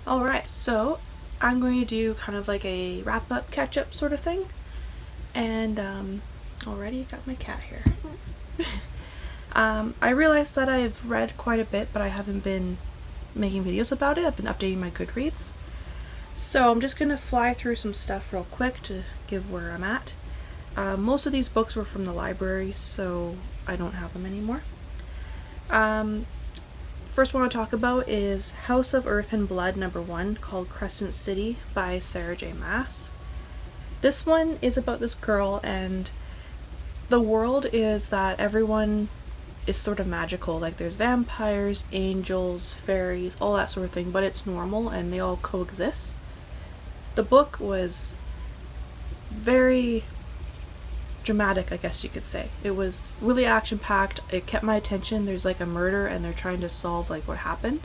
Alright, so I'm going to do kind of like a wrap up, catch up sort of thing. And already got my cat here. I realized that I've read quite a bit, but I haven't been making videos about it. I've been updating my Goodreads. So I'm just going to fly through some stuff real quick to give where I'm at. Most of these books were from the library, so I don't have them anymore. First one I want to talk about is House of Earth and Blood #1, called Crescent City by Sarah J. Maas. This one is about this girl, and the world is that everyone is sort of magical. Like there's vampires, angels, fairies, all that sort of thing, but it's normal and they all coexist. The book was very dramatic, I guess you could say. It was really action-packed. It kept my attention. There's like a murder and they're trying to solve like what happened.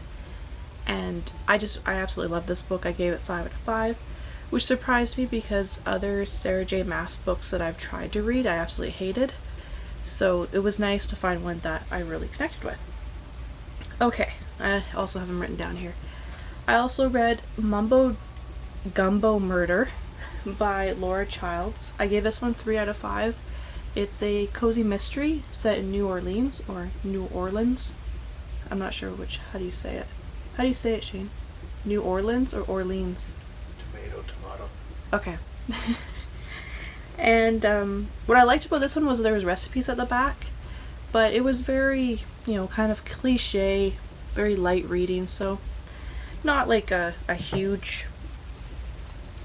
And I absolutely love this book. I gave it 5 out of 5, which surprised me because other Sarah J. Maas books that I've tried to read I absolutely hated. So it was nice to find one that I really connected with. Okay, I also have them written down here. I also read Mumbo Gumbo Murder by Laura Childs. I gave this one 3 out of 5. It's a cozy mystery set in New Orleans, or New Orleans. I'm not sure how do you say it? How do you say it, Shane? New Orleans or Orleans? Tomato. Okay. And what I liked about this one was there was recipes at the back, but it was very, kind of cliche, very light reading, so not like a huge,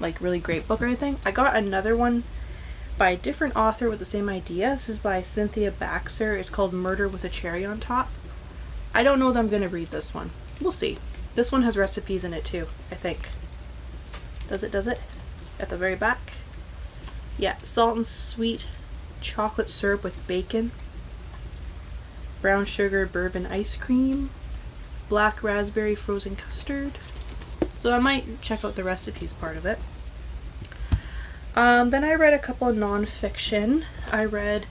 like really great book or anything. I got another one by a different author with the same idea. This is by Cynthia Baxter. It's called Murder with a Cherry on Top. I don't know that I'm going to read this one. We'll see. This one has recipes in it too, I think. Does it? At the very back? Yeah, salt and sweet chocolate syrup with bacon, brown sugar bourbon ice cream, black raspberry frozen custard. So I might check out the recipes part of it. Then I read a couple of non-fiction. I read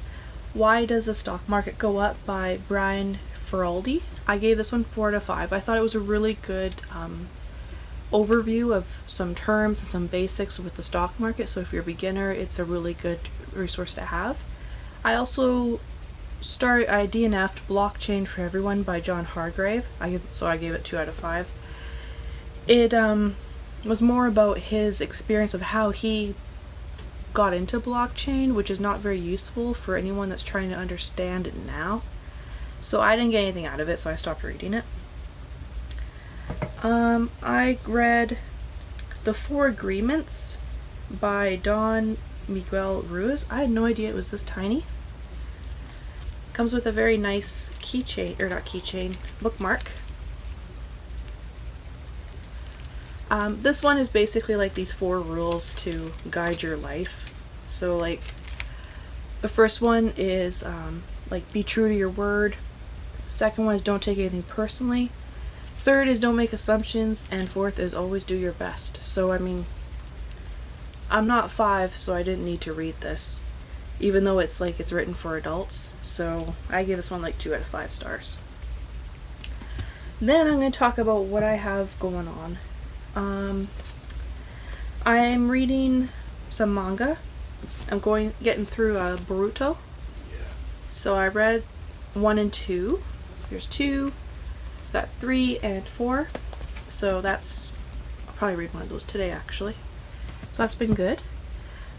Why Does the Stock Market Go Up by Brian Feroldi. I gave this one 4 out of 5. I thought it was a really good overview of some terms and some basics with the stock market, so if you're a beginner it's a really good resource to have. I also I DNF'd Blockchain for Everyone by John Hargrave, so I gave it 2 out of 5. It was more about his experience of how he got into blockchain, which is not very useful for anyone that's trying to understand it now. So I didn't get anything out of it, so I stopped reading it. I read The Four Agreements by Don Miguel Ruiz. I had no idea it was this tiny. Comes with a very nice keychain, or not keychain, bookmark. This one is basically like these 4 rules to guide your life. So like, the first one is like be true to your word. Second one is don't take anything personally. Third is don't make assumptions, and fourth is always do your best. So I mean, I'm not 5, so I didn't need to read this, even though it's written for adults. So I give this one like 2 out of 5 stars. Then I'm going to talk about what I have going on. I'm reading some manga. I'm getting through Boruto. Yeah. So I read 1 and 2. There's 2. Got 3 and 4, so I'll probably read one of those today actually. So that's been good.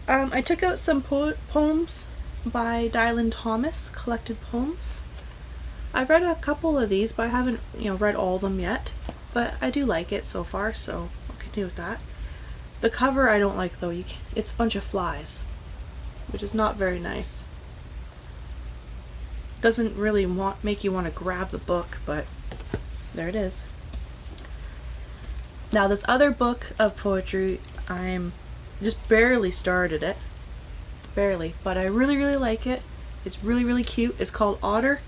I took out some poems by Dylan Thomas, collected poems. I've read a couple of these, but I haven't read all of them yet. But I do like it so far, so I'll continue with that. The cover I don't like though. It's a bunch of flies, which is not very nice. Doesn't really make you want to grab the book, but there it is. Now this other book of poetry, I'm just barely started it. Barely. But I really, really like it. It's really, really cute. It's called Otter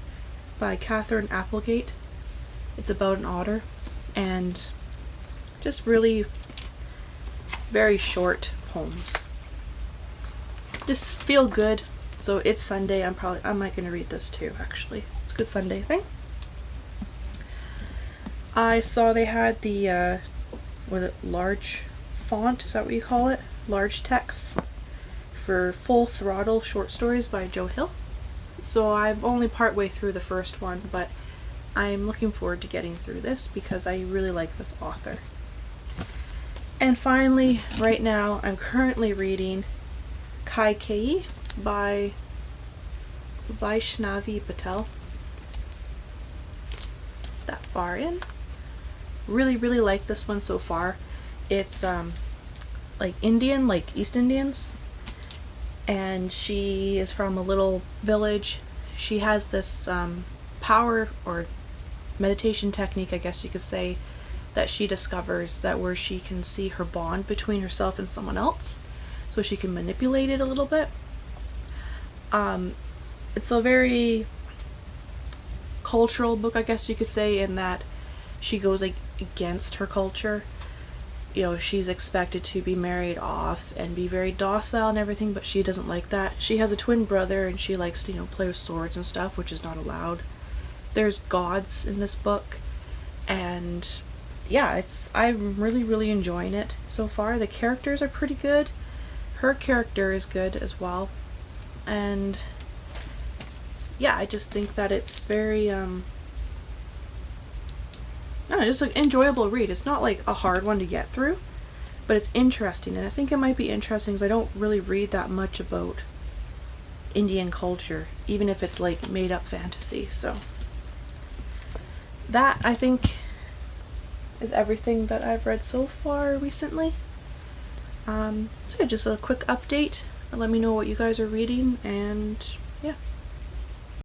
by Catherine Applegate. It's about an otter. And just really very short poems. Just feel good. So it's Sunday. I might gonna read this too, actually. It's a good Sunday thing. I saw they had the was it large font? Is that what you call it? Large text for Full Throttle short stories by Joe Hill. So I'm only partway through the first one, but I'm looking forward to getting through this because I really like this author. And finally, right now, I'm currently reading Kai Kei by Vaishnavi Patel. That far in. Really, really like this one so far. It's like Indian, like East Indians. And she is from a little village. She has this power or meditation technique, I guess you could say, that she discovers that where she can see her bond between herself and someone else, so she can manipulate it a little bit. It's a very cultural book, I guess you could say, in that she goes like against her culture. You know, she's expected to be married off and be very docile and everything, but she doesn't like that. She has a twin brother and she likes to, you know, play with swords and stuff, which is not allowed. There's gods in this book, and yeah, I'm really, really enjoying it so far. The characters are pretty good. Her character is good as well. And yeah, I just think that it's very just an enjoyable read. It's not like a hard one to get through, but it's interesting, and I think it might be interesting because I don't really read that much about Indian culture, even if it's like made up fantasy. So that, I think, is everything that I've read so far recently. So yeah, just a quick update. Let me know what you guys are reading, and yeah.